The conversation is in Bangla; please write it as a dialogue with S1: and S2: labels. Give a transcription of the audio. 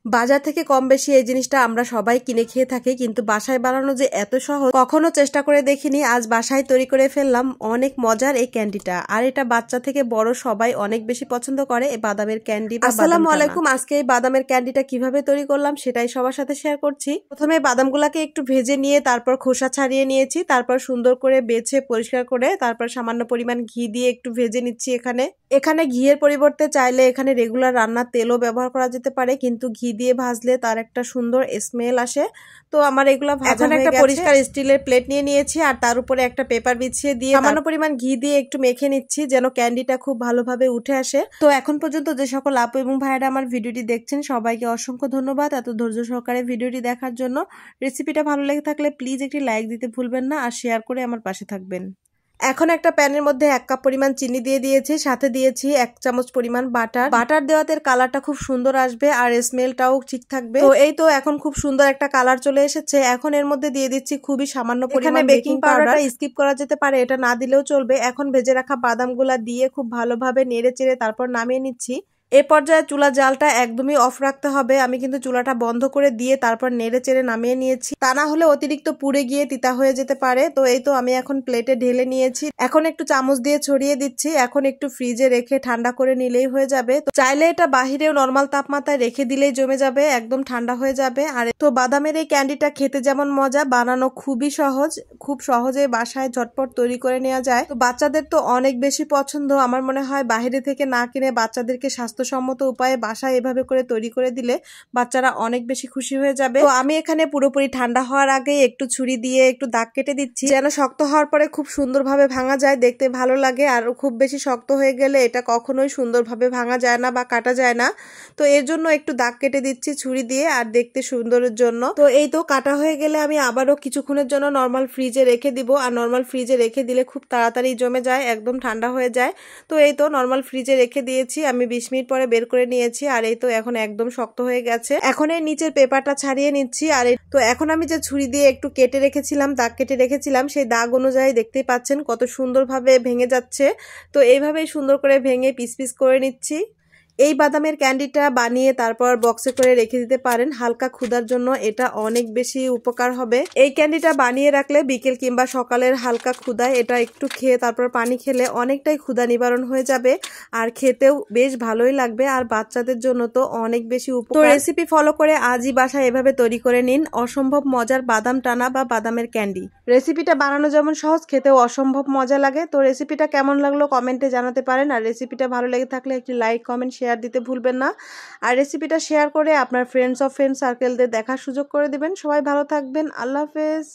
S1: বাজার থেকে কম বেশি এই জিনিসটা আমরা সবাই কিনে খেয়ে থাকি, কিন্তু বাসায় বানানো যে এত সহজ কখনো চেষ্টা করে দেখিনি। আজ বাসায় তৈরি করে ফেললাম অনেক মজার এই ক্যান্ডিটা। আর এটা বাচ্চা থেকে বড় সবাই অনেক বেশি পছন্দ করে এই বাদামের ক্যান্ডি। আসসালামু আলাইকুম। আজকে এই বাদামের ক্যান্ডিটা কিভাবে তৈরি করলাম সেটাই সবার সাথে শেয়ার করছি। প্রথমে বাদামগুলাকে একটু ভেজে নিয়ে তারপর খোসা ছাড়িয়ে নিয়েছি, তারপর সুন্দর করে বেছে পরিষ্কার করে তারপর সামান্য পরিমাণ ঘি দিয়ে একটু ভেজে নিচ্ছি। এখানে ঘিয়ের পরিবর্তে চাইলে এখানে রেগুলার রান্নার তেলও ব্যবহার করা যেতে পারে, কিন্তু ঘি দিয়ে ভাজলে তার একটা সুন্দর স্মেল আসে। তো আমার এগুলা ভাজা হয়ে গেছে। একটা পরিষ্কার স্টিলের প্লেট নিয়ে নিয়েছি আর তার উপরে একটা পেপার বিছিয়ে দিয়ে সামান্য পরিমাণ ঘি দিয়ে একটু মেখে নিচ্ছি যেন ক্যান্ডিটা খুব ভালোভাবে উঠে আসে। তো এখন পর্যন্ত যে সকল আপু এবং ভাইয়েরা আমার ভিডিওটি দেখছেন সবাইকে অসংখ্য ধন্যবাদ এত ধৈর্য সহকারে ভিডিওটি দেখার জন্য। রেসিপিটা ভালো লেগে থাকলে প্লিজ একটি লাইক দিতে ভুলবেন না আর শেয়ার করে আমার পাশে থাকবেন। এখন একটা প্যানের মধ্যে 1 কাপ পরিমাণ চিনি দিয়ে দিয়েছি, সাথে দিয়েছি 1 চামচ পরিমাণ বাটার দেওয়াতে কালারটা খুব সুন্দর আসবে আর স্মেলটাও ঠিক থাকবে। তো এই তো এখন খুব সুন্দর একটা কালার চলে এসেছে। এখন এর মধ্যে দিয়ে দিচ্ছি খুবই সামান্য পরিমাণ বেকিং পাউডার। স্কিপ করা যেতে পারে, এটা না দিলেও চলবে। এখন ভেজে রাখা বাদামগুলা দিয়ে খুব ভালোভাবে নেড়ে চেড়ে তারপর নামিয়ে নিচ্ছি। এ পর্যায়ে চুলা জালটা একদমই অফ রাখতে হবে। আমি কিন্তু চুলাটা বন্ধ করে দিয়ে তারপর নেড়ে চেড়ে নামিয়ে নিয়েছি, তা না হলে অতিরিক্ত পুড়ে গিয়ে তিতা হয়ে যেতে পারে। তো এই তো আমি এখন প্লেটে ঢেলে নিয়েছি। এখন একটু চামচ দিয়ে ছড়িয়ে দিচ্ছি। এখন একটু ফ্রিজে রেখে ঠান্ডা করে নিলেই হয়ে যাবে। তো চাইলে এটা বাহিরেও নরমাল তাপমাত্রায় রেখে দিলেই জমে যাবে, একদম ঠান্ডা হয়ে যাবে। আর তো বাদামের এই ক্যান্ডিটা খেতে যেমন মজা, বানানো খুবই সহজ, খুব সহজে বাসায় ঝটপট তৈরি করে নেওয়া যায়। তো বাচ্চাদের তো অনেক বেশি পছন্দ। আমার মনে হয় বাইরে থেকে না কিনে বাচ্চাদেরকে স্বাস্থ্যসম্মত উপায়ে বাসায় এভাবে করে তৈরি করে দিলে বাচ্চারা অনেক বেশি খুশি হয়ে যাবে। তো আমি এখানে পুরোপুরি ঠান্ডা হওয়ার আগে একটু ছুরি দিয়ে একটু দাগ কেটে দিচ্ছি যেন শক্ত হওয়ার পরে খুব সুন্দরভাবে ভাঙা যায়, দেখতে ভালো লাগে। আর খুব বেশি শক্ত হয়ে গেলে এটা কখনোই সুন্দরভাবে ভাঙা যায় না বা কাটা যায় না। তো এর জন্য একটু দাগ কেটে দিচ্ছি ছুরি দিয়ে আর দেখতে সুন্দরের জন্য। তো এই তো কাটা হয়ে গেলে আমি আবারও কিছুক্ষণের জন্য নর্মাল ফ্রিজে রেখে দিব। আর নর্মাল ফ্রিজে রেখে দিলে খুব তাড়াতাড়ি জমে যায়, একদম ঠান্ডা হয়ে যায়। তো এই তো নর্মাল ফ্রিজে রেখে দিয়েছি, আমি 20 মিনিট পরে বের করে নিয়েছি। আর এই তো এখন একদম শক্ত হয়ে গেছে। এখন এই নিচের পেপারটা ছাড়িয়ে নিচ্ছি। আর তো এখন আমি যে ছুরি দিয়ে একটু কেটে রেখেছিলাম, দাগ কেটে রেখেছিলাম, সেই দাগ অনুযায়ী দেখতেই পাচ্ছেন কত সুন্দরভাবে ভেঙে যাচ্ছে। তো এইভাবেই সুন্দর করে ভেঙে পিস পিস করে নিচ্ছি। এই বাদামের ক্যান্ডিটা বানিয়ে তারপর বক্সে করে রেখে দিতে পারেন হালকা ক্ষুধার জন্য, এটা অনেক বেশি উপকার হবে। এই ক্যান্ডিটা বানিয়ে রাখলে বিকেল কিংবা সকালের হালকা ক্ষুধায় এটা একটু খেয়ে তারপর পানি খেলে অনেকটাই ক্ষুধা নিবারণ হয়ে যাবে আর খেতেও বেশ ভালোই লাগবে। আর বাচ্চাদের জন্য তো অনেক বেশি উপকার। তো রেসিপি ফলো করে আজই বাসায় এভাবে তৈরি করে নিন অসম্ভব মজার বাদাম টানা বা বাদামের ক্যান্ডি। রেসিপিটা বানানো যেমন সহজ, খেতেও অসম্ভব মজা লাগে। তো রেসিপিটা কেমন লাগলো কমেন্টে জানাতে পারেন। আর রেসিপিটা ভালো লেগে থাকলে একটি লাইক কমেন্ট শেয়ার দিতে ভুলবেন না। আর রেসিপিটা শেয়ার করে আপনার ফ্রেন্ড সার্কেলদের দেখার সুযোগ করে দিবেন। সবাই ভালো থাকবেন। আল্লাহ হাফেজ।